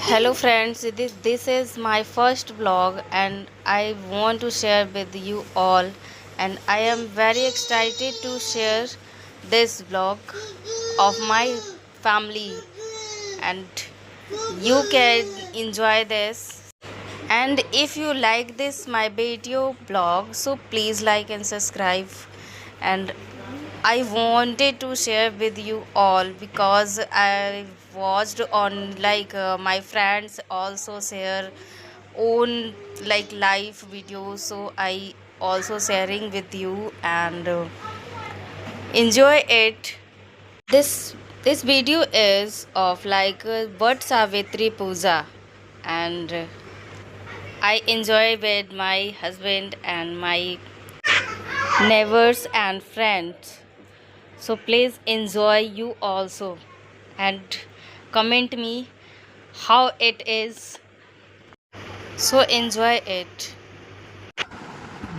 Hello friends, this is my first vlog and I want to share with you all, and I am very excited to share this vlog of my family, and you can enjoy this. And if you like this my video blog, so please like and subscribe. And I wanted to share with you all because I watched on my friends also share own like live videos, so I also sharing with you and enjoy it. This video is of Vad Savitri Puja, and I enjoy with my husband and my neighbors and friends. So please enjoy you also and comment me how it is. So enjoy it.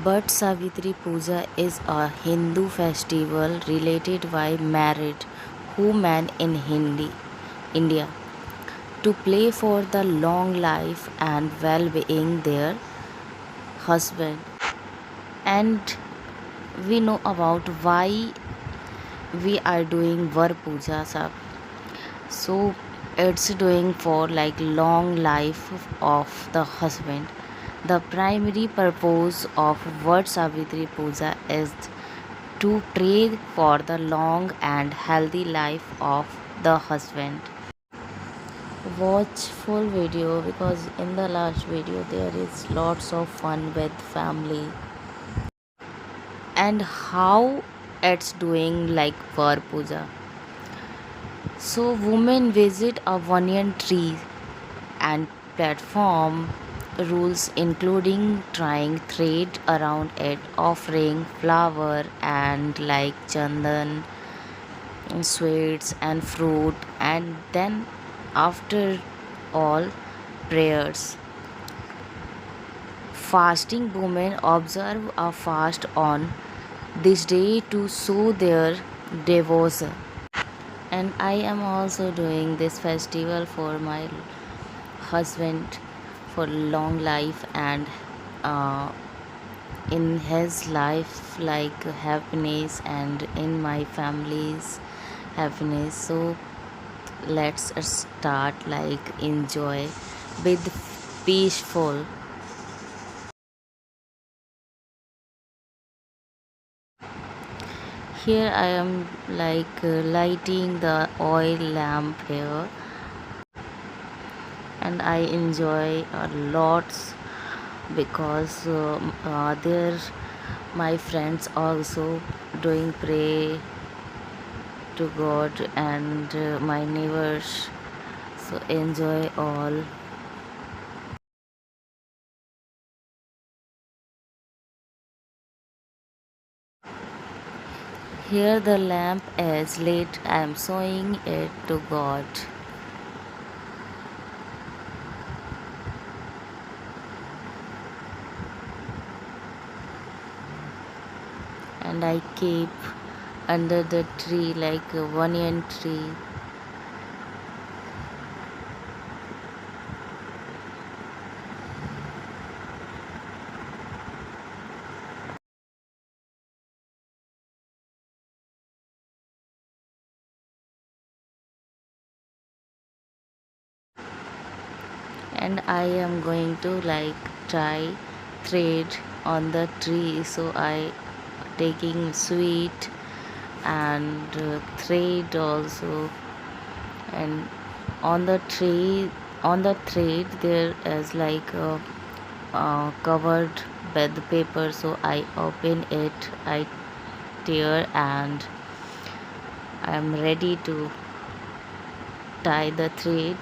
But Savitri Puja is a Hindu festival related by married women in India to play for the long life and well-being their husband. And we know about why we are doing Var Puja sab. So it's doing for like long life of the husband. The primary purpose of Vad Savitri Puja is to pray for the long and healthy life of the husband. Watch full video because in the last video there is lots of fun with family and how it's doing like Var Puja. So women visit a banyan tree and platform rules including tying thread around it, offering flower and like chandan, sweets and fruit, and then after all prayers. Fasting women observe a fast on this day to show their devotion. And I am also doing this festival for my husband for long life and uh, in his life like happiness and in my family's happiness. So let's start like enjoy with peaceful. Here I am lighting the oil lamp here, and I enjoy a lot because there my friends also doing pray to God and my neighbors, so enjoy all. Here the lamp is lit, I am showing it to God. And I keep under the tree like a banyan tree. And I am going to like tie thread on the tree, so I taking sweet and thread also, and on the tree on the thread there is like covered with paper, so I open it, I tear, and I am ready to tie the thread.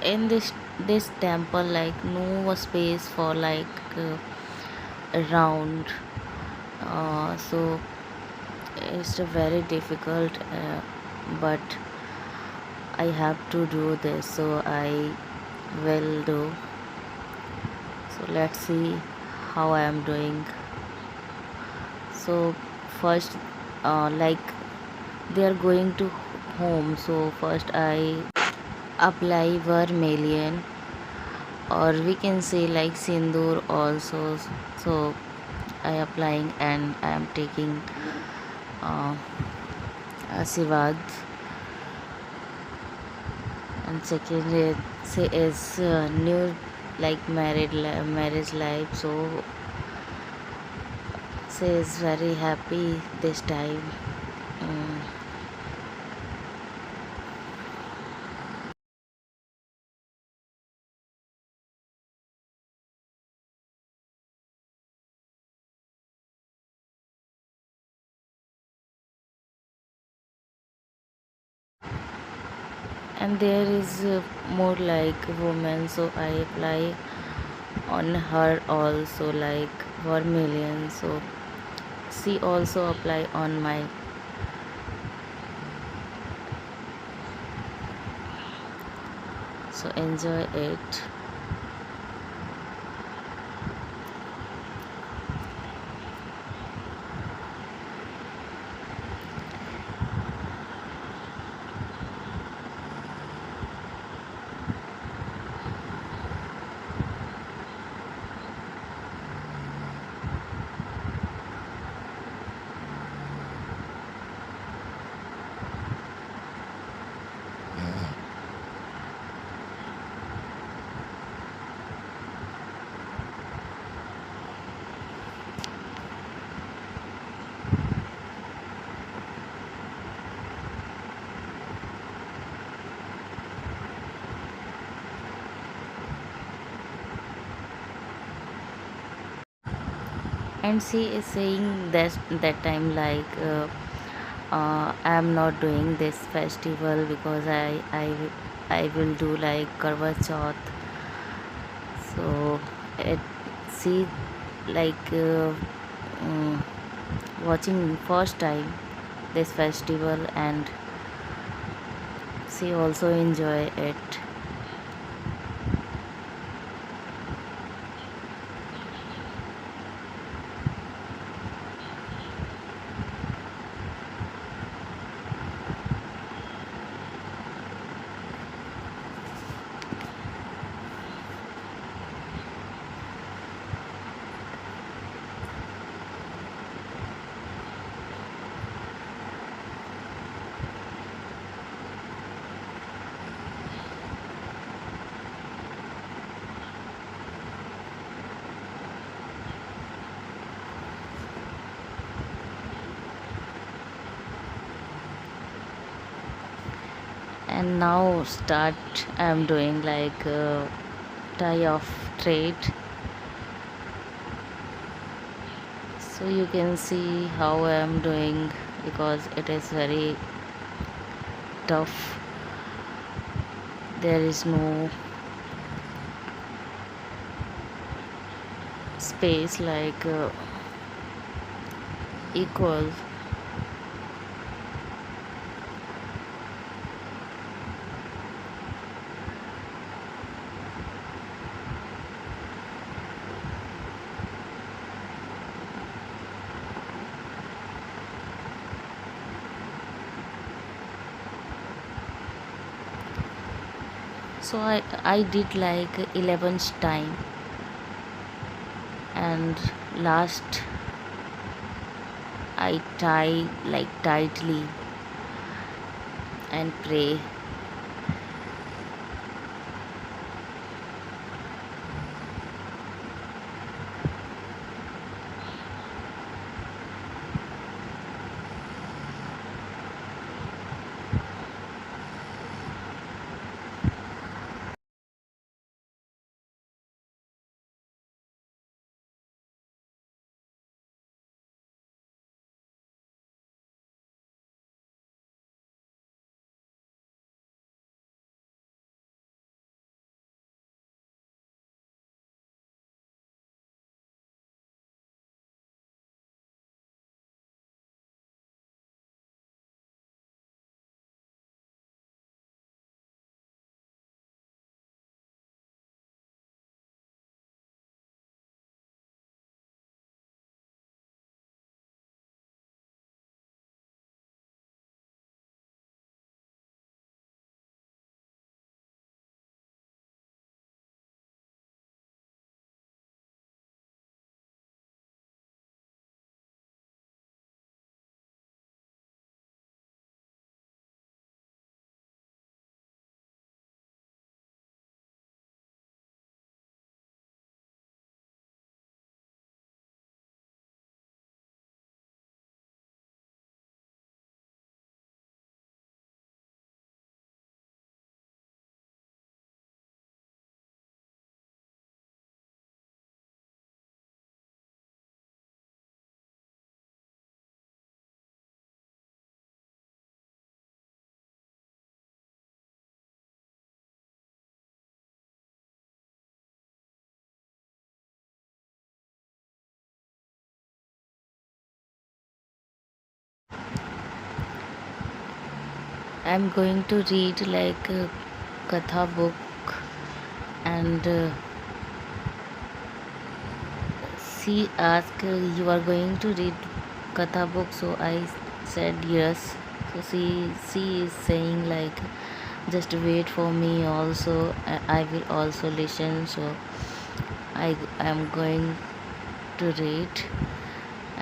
in this temple, like no space for like around, so it's a very difficult, but I have to do this, so I will do. So let's see how I am doing. So first, like they are going to home, so first I apply vermilion, or we can say like sindoor also. So I applying and I am taking uh, Asirvad. And second is new, like marriage life, so she is very happy this time. Mm. And there is more like woman, so I apply on her also like vermilion, so she also apply on my. So enjoy it. And she is saying that time like I am not doing this festival because I will do like Karwa Chauth. So it she like mm, watching first time this festival, and she also enjoy it. And now start I'm doing like tie of trade, so you can see how I'm doing because it is very tough. There is no space like equal. So I did like 11th time, and last I tie like tightly and pray. I'm going to read like a Katha book, and she asked, "You are going to read Katha book?" So I said yes. So she is saying like, "Just wait for me also. I will also listen." So I am going to read.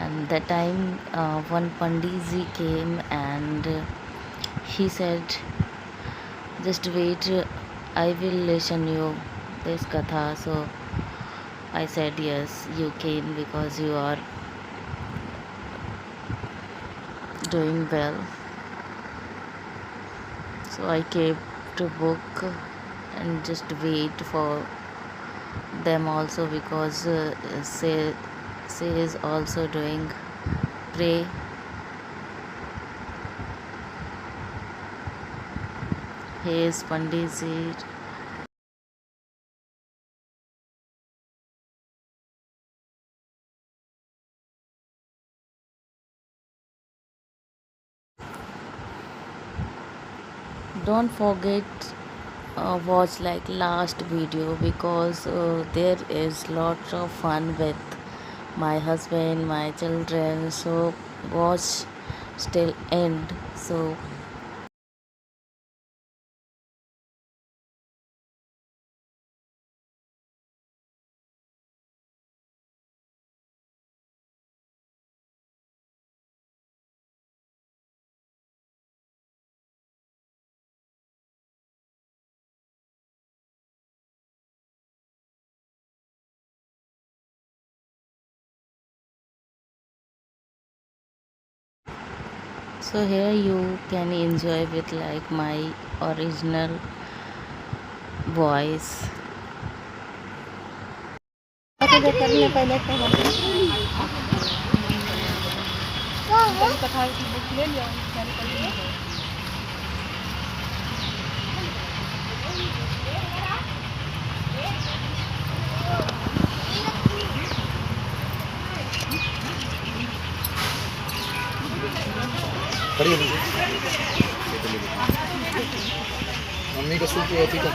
And that time one Pandit ji came, and he said, "Just wait, I will listen you this Katha." So I said yes, you came because you are doing well. So I kept a book and just wait for them also, because say is also doing pray. He is Panditji. Don't forget watch like last video, because there is lots of fun with my husband, my children. So watch till end. So here you can enjoy with like my original voice. Mummy का soup होती है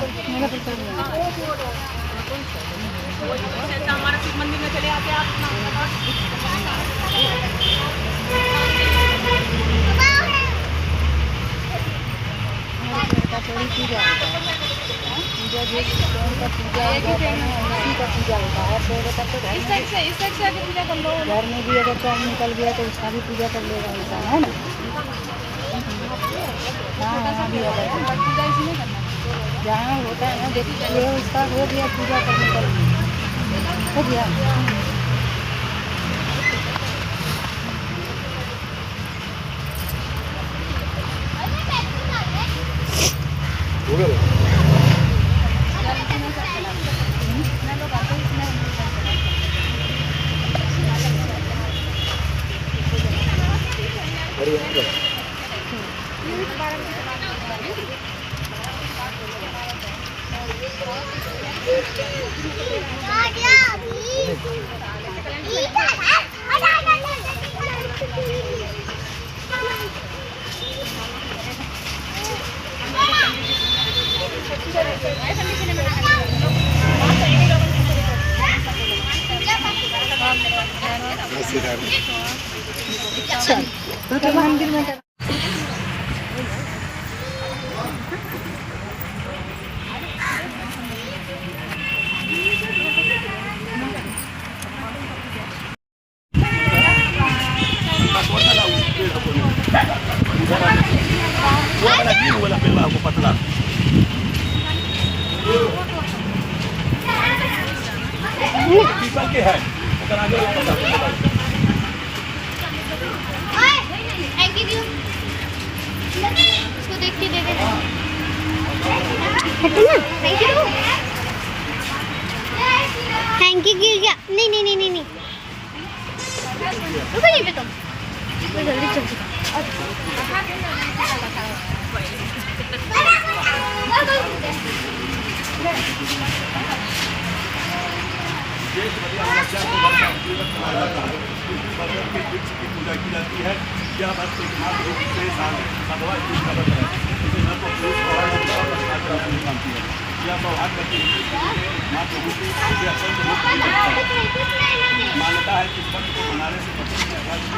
मंदिर में चले आते आप पूजा पूजा जिस का पूजा उसी का पूजा होता है। और पूजा कर लो, घर में भी अगर चाँद निकल गया तो उसका भी पूजा कर लेगा इंसान, है ना। हाँ हाँ भी अगर पूजा इसमें करना जहाँ होता है ना, देखिए उसका हो गया पूजा करने का हो गया। अच्छा मंदिर में के है उसको देख के दे दे थैंक यू गिर गया। नहीं नहीं नहीं नहीं नहीं रुको नहीं पे तुम जल्दी चल पूजा की जाती है। इसे न तो पुरुष और नहीं मानती है। यह सौभाग्य करती है माँ प्रभु की अत्यंत लोकप्रिय मान्यता है कि इस व्रत को मनाने से पति की आकाश की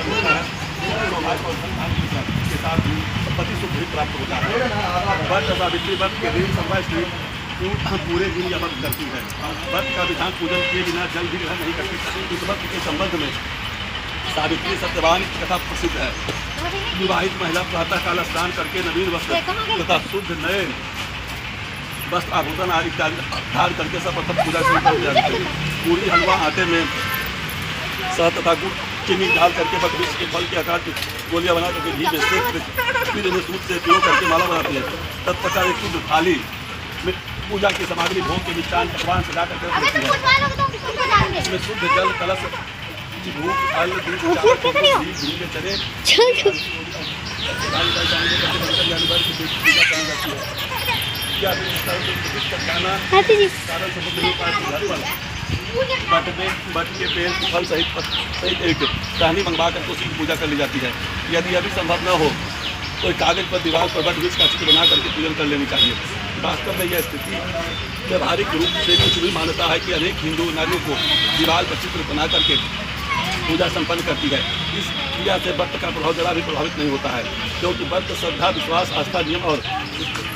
होता है, सौभाग्य और संतान के साथ पति सुख भी प्राप्त होता है। व्रत सावित्री व्रत के दिन सर्वा स्त्री पूरे दिन यह व्रत करती है। व्रत का विधान पूजन किए बिना जल भी ग्रहण नहीं करती। इस व्रत के संबंध में सावित्री सत्यवान की कथा प्रसिद्ध है। विवाहित महिला प्रातः काल स्नान करके नवीन वस्त्र तथा शुद्ध नए वस्त्र आभूषण आदि धारण करके सर्वप्रथम पूजा शुरू कर दिया जाती है। पूरी हलवा आटे में शहद तथा गुड़ चीनी डाल करके वृक्ष के फल के आकार की गोलियां बना करके घी में सेक फिर इन्हें सूत से उपयोग करके माला बनाती है। तत्पश्चात एक शुद्ध थाली में पूजा की सामग्री भोग के मिष्टान पकवान सजा करके रखती है। इसमें शुद्ध जल कलश भूख फल दूध चावल घी के चने बट के पेड़ फल सहित एक टहनी मंगवा कर उसी की पूजा कर ली जाती है। यदि अभी संभव न हो तो कागज पर दीवार पर वट वृक्ष का चित्र बना करके पूजन कर लेनी चाहिए। वास्तव में यह स्थिति व्यवहारिक रूप से कुछ भी मान्यता है कि अनेक हिंदू नारियों को दीवार पर चित्र बना करके पूजा संपन्न करती है। इस क्रिया से व्रत का प्रभाव जरा भी प्रभावित नहीं होता है, क्योंकि व्रत श्रद्धा विश्वास आस्था नियम और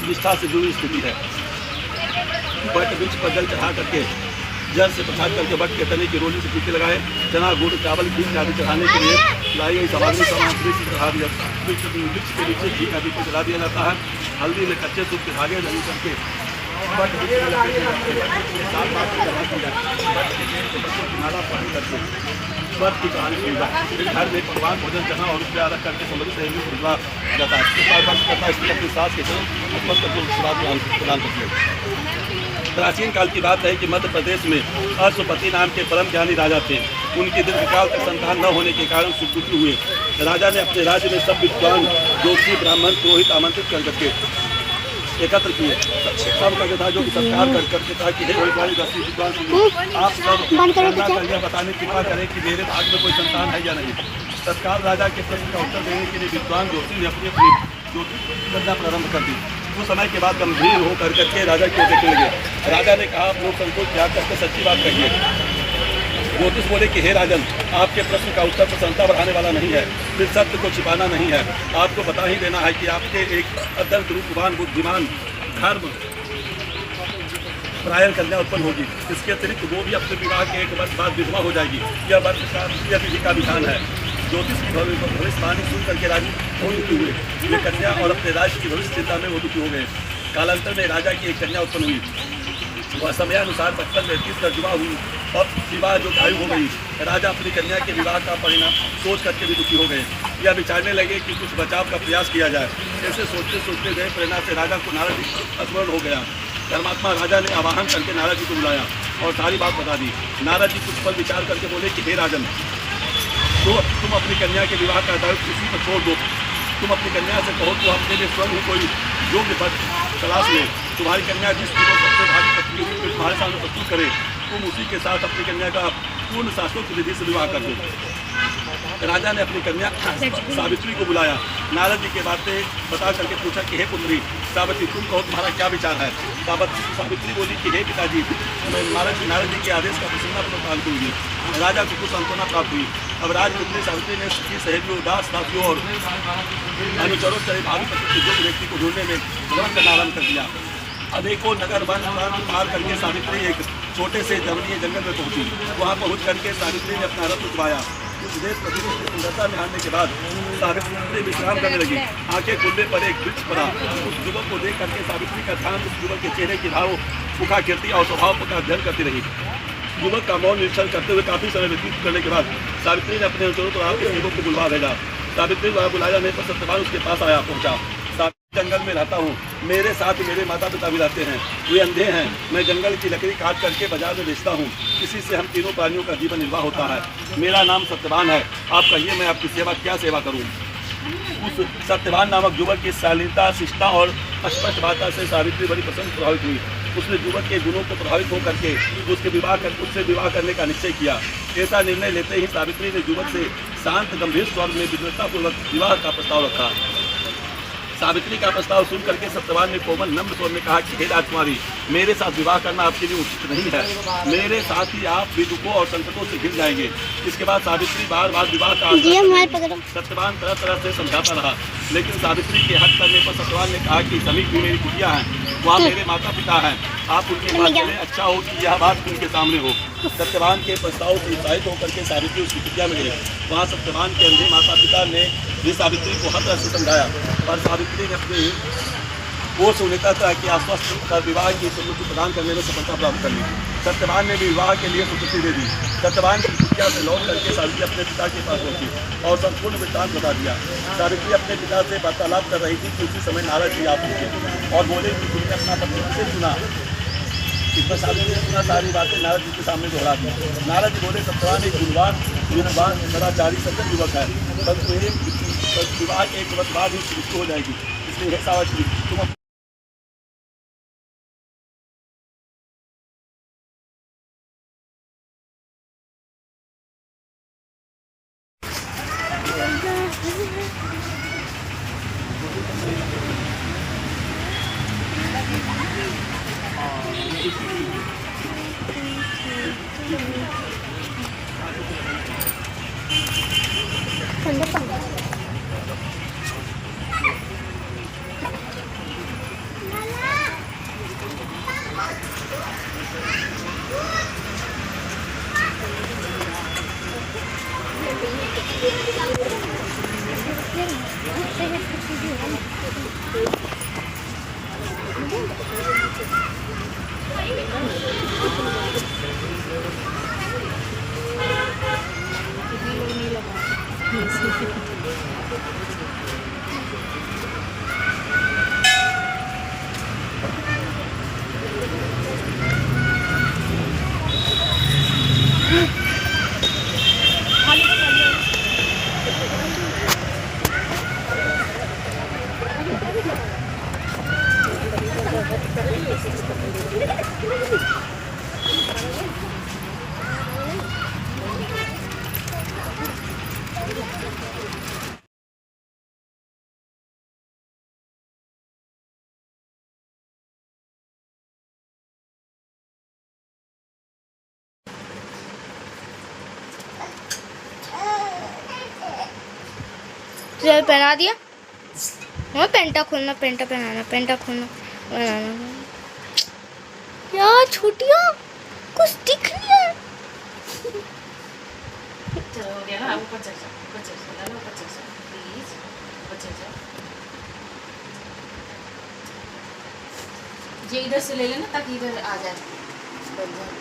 निष्ठा से जुड़ी स्थिति है। वट वृक्ष पर जल चढ़ा करके जल से प्रसाद करके वट के तने की रोली से टीके लगाए चना गुड़ चावल घी आदि चढ़ाने के लिए लाई गई सामग्री से चढ़ा दिया। वृक्ष के नीचे घी आदि को चढ़ा दिया जाता है। हल्दी में कच्चे सूप के धागे जमी करके वट माला पानी करके व्रत की कहानी सुनी जाए। घर में पकवान भोजन चना और रुपया रख करके समृद्ध सहयोग भिजवा जाता है। इसके बाद व्रत करता स्त्री अपनी सास के चरण प्रदान करती है। प्राचीन काल की बात है कि मध्य प्रदेश में अश्वपति नाम के परम ज्ञानी राजा थे। उनकी दीर्घकाल तक संतान न होने के कारण सुखदुखी हुए। राजा ने अपने राज्य में सब विद्वान जोशी ब्राह्मण पुरोहित आमंत्रित कर करके एकत्र किए। सब का था जो सत्कार करके था कि विद्वान आप सब यह बताने की कृपा करें कि मेरे भाग में कोई संतान है या नहीं। तत्काल राजा के प्रश्न का उत्तर देने के लिए विद्वान जोशी ने अपनी चर्चा प्रारंभ कर दी। कुछ समय के बाद गंभीर हो करके राजा की ओर देखने लगे। राजा ने कहा, आप लोग संकोच त्याग करके सच्ची बात कहिए। ज्योतिष बोले कि हे राजन, आपके प्रश्न का उत्तर प्रसन्नता बढ़ाने वाला नहीं है, फिर सत्य को छिपाना नहीं है। आपको बता ही देना है कि आपके एक अत्यंत रूपवान बुद्धिमान धर्म परायण कन्या उत्पन्न होगी। इसके अतिरिक्त वो भी अपने विवाह के 1 वर्ष बाद विधवा हो जाएगी। यह वर्ष का विधि का विधान है। ज्योतिष की भविष्यवाणी सुन करके राजी बहुत दुखी हुए। वे कन्या और अपने राज्य की भविष्य चिंता में वो दुखी हो गए। कालांतर में राजा की एक कन्या उत्पन्न हुई। वह समयानुसार 55-30 का विवाह हुई और विवाह जो आयु हो गई। राजा अपनी कन्या के विवाह का परिणाम सोच करके भी दुखी हो गए। यह विचारने लगे कि कुछ बचाव का प्रयास किया जाए। ऐसे सोचते सोचते गए प्रेरणा से राजा को नारद जी स्मरण हो गया। धर्मात्मा राजा ने आवाहन करके नारद जी को बुलाया और सारी बात बता दी। नारद जी कुछ पल विचार करके बोले कि हे राजन, तो तुम अपनी कन्या के विवाह का दायित्व किसी पर छोड़ दो। तुम अपनी कन्या से कहो तो अपने लिए स्वयं ही कोई योग्य पद तलाश ले। तुम्हारी कन्या जिस को सबसे भारी पत्नी तुम्हारे सामने प्रस्तुत करे, तुम उसी के साथ अपनी कन्या का पूर्ण शास्त्रोक्त विधि से विवाह कर दो। राजा ने अपनी कन्या सावित्री को बुलाया। नारद जी के बातें बता करके पूछा कि हे पुत्री सावित्री, तुम कहो तुम्हारा क्या विचार है। सावित्री बोली कि हे पिताजी, मैं नारद जी के आदेश का प्रसन्नता पालन करूँगी। राजा को कुछ सांत्वना प्राप्त हुई। अब राजपुत्री सावित्री ने सखी सहेलियों दास दासियों और अनुचरों से भावी पति के योग्य व्यक्ति को ढूंढने में भ्रमण करना आरम्भ कर दिया। अनेकों नगर वन पार करके सावित्री एक छोटे से जंगली जंगल में पहुंची। वहां पहुंच करके सावित्री ने अपना रथ उठवाया। इस देश प्रदेश की सुंदरता में आने के बाद सावित्री विश्राम करने लगी। आंखें खुलने पर एक वृक्ष पड़ा। उस युवक को देख करके सावित्री का ध्यान उस युवक के चेहरे की भाव मुखा कीर्ति और स्वभाव का अध्ययन करती रही। युवक का मौन निरीक्षण करते हुए काफी समय व्यतीत करने के बाद सावित्री ने अपने अनुचरों को आपके युवक को बुलवा भेजा। सावित्री द्वारा बुलाया जाने पर सत्यवान उसके पास आया पहुंचा। जंगल में रहता हूँ, मेरे साथ मेरे माता पिता भी रहते हैं। वे अंधे हैं। मैं जंगल की लकड़ी काट करके बाजार में बेचता हूँ। इसी से हम तीनों प्राणियों का जीवन निर्वाह होता है। मेरा नाम सत्यवान है। आप कहिए मैं आपकी क्या सेवा करूँ। उस सत्यवान नामक युवक की शालीनता शिष्टता और स्पष्ट भाषा से सावित्री बड़ी प्रसन्न प्रभावित हुई। उसने युवक के गुणों को प्रभावित होकर के उससे विवाह करने का निश्चय किया। ऐसा निर्णय लेते ही सावित्री ने युवक से शांत गंभीर स्वर में विद्वत्तापूर्वक विवाह का प्रस्ताव रखा। सावित्री का प्रस्ताव सुन करके सत्यवान ने कोमल नम्र स्वर में कहा कि हे राजकुमारी, मेरे साथ विवाह करना आपके लिए उचित नहीं है। मेरे साथ ही आप विदुकों और संकटों से घिर जाएंगे। इसके बाद सावित्री बार बार विवाह का सत्यवान तरह तरह से समझाता रहा, लेकिन सावित्री के हट करने पर सत्यवान ने कहा कि समीप भी मेरी कुटिया है, वहाँ मेरे माता पिता हैं, आप उनके पास चले, अच्छा हो कि यह बात उनके सामने हो। सत्यवान के प्रस्ताव से उत्साहित होकर के सावित्री उसकी कुटिया में गई। वहाँ सत्यवान के अंधे माता पिता ने भी सावित्री को हर तरह से समझाया, पर सावित्री ने अपनी ओर से उन्हें कहा कि आश्वस्त कर विवाह की स्वीकृति प्रदान करने में सफलता प्राप्त कर ली। सत्यवान ने भी विवाह के लिए स्वीकृति दे दी। सत्यवान की कुटिया से लौट करके सावित्री अपने पिता के पास पहुंची और संपूर्ण वृत्तांत बता दिया। सावित्री अपने पिता से वार्तालाप कर रही थी कि उसी समय नारद जी आ पहुंचे और बोले कि तुमने अपना पति किसे चुना। इस पर सावित्री ने सुना सारी बातें नारद जी के सामने दोहरा दी। नारद जी बोले, सत्यवान एक गुणवान सदाचारी सज्जन युवक है, परंतु विवाह के एक वर्ष बाद ही मृत्यु हो जाएगी, इसलिए हे सावित्री तुम तुझे पहना दिया। हाँ, पेंटा खोलना, पेंटा पहनाना, पेंटा खोलना बनाना। यार छोटिया कुछ दिख नहीं है। चलो हो गया ना, ऊपर चल जा, ऊपर चल जा, लाला ऊपर चल जा, प्लीज ऊपर चल जा। ये इधर से ले लेना ताकि इधर आ जाए, बन जाए।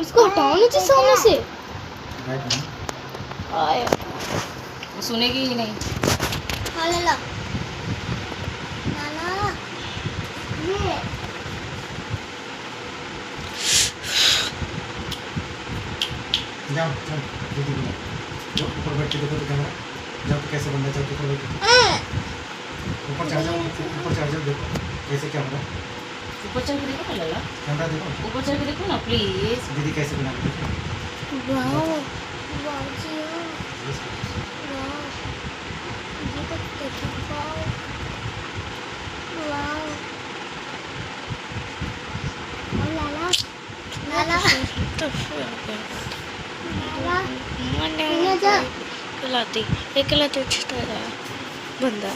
इसको हटाओ नीचे सामने से। आया वो सुनेगी ही नहीं। लाला लाला ये जाओ जाओ दीदी को जो ऊपर बैठ के देखो तो कैमरा जाओ कैसे बंदा जाओ ऊपर बैठ के ऊपर चढ़ जाओ देखो कैसे क्या हो रहा है। ऊपर चढ़ के देखो ना लाला, कैमरा देखो ऊपर चढ़ के देखो ना प्लीज। दीदी कैसे बना रही है। वाओ वाओ जी वाओ ये तो देखो वाओ वाओ। और लाला लाला लाला जा खिलाती एकला तो छुटा रहा बंदा।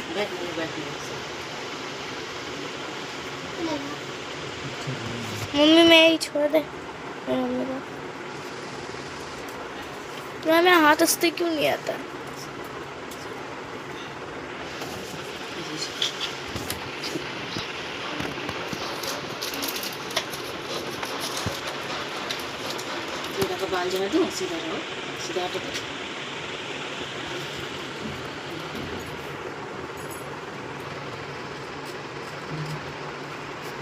मम्मी मैं ही छोड़ दे मेरा हाथ हंसते क्यों नहीं आता। बाल जला दूँ, सीधा रहो, सीधा हटो।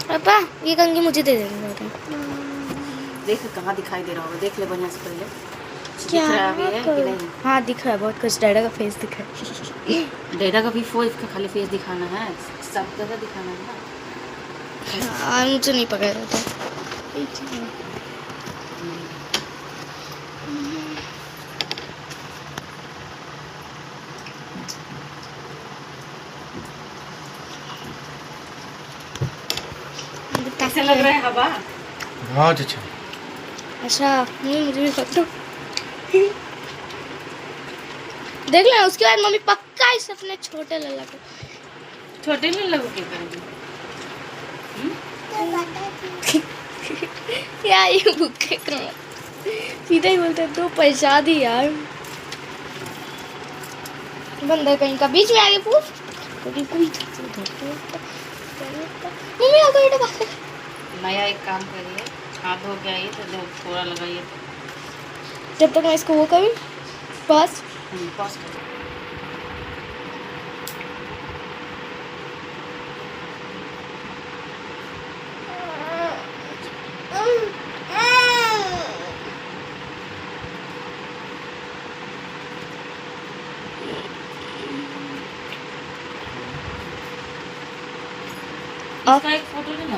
पापा ये कंघी मुझे दे देंगे। देख कहाँ दिखाई दे रहा होगा, देख ले बढ़िया से पहले। दिख रहा है अभी है कि करूं? नहीं? हाँ दिख रहा है बहुत कुछ, डैडा का फेस दिख रहा है। डेटा का भी फोन का खाली फेस दिखाना है, सब जगह दिखाना है ना। हाँ मुझे नहीं पकड़ रहा था। कैसे लग रहा है हवा? बहुत अच्छा। अच्छा मुझे भी पकड़ो। देख लेना उसके बाद मम्मी पक्का इस अपने छोटे लल्ला को छोटे नहीं लगो के करेंगे। यार ये भूखे करना सीधा ही बोलते हैं, तो पैसा दी यार। बंदर कहीं का बीच में आगे पूछ मम्मी आ गई डबा। नया एक काम करिए, हाथ धो के आइए तो थोड़ा लगाइए। जब तक मैं इसको वो करूँ बस। पॉज करो। इसका एक फोटो लेना।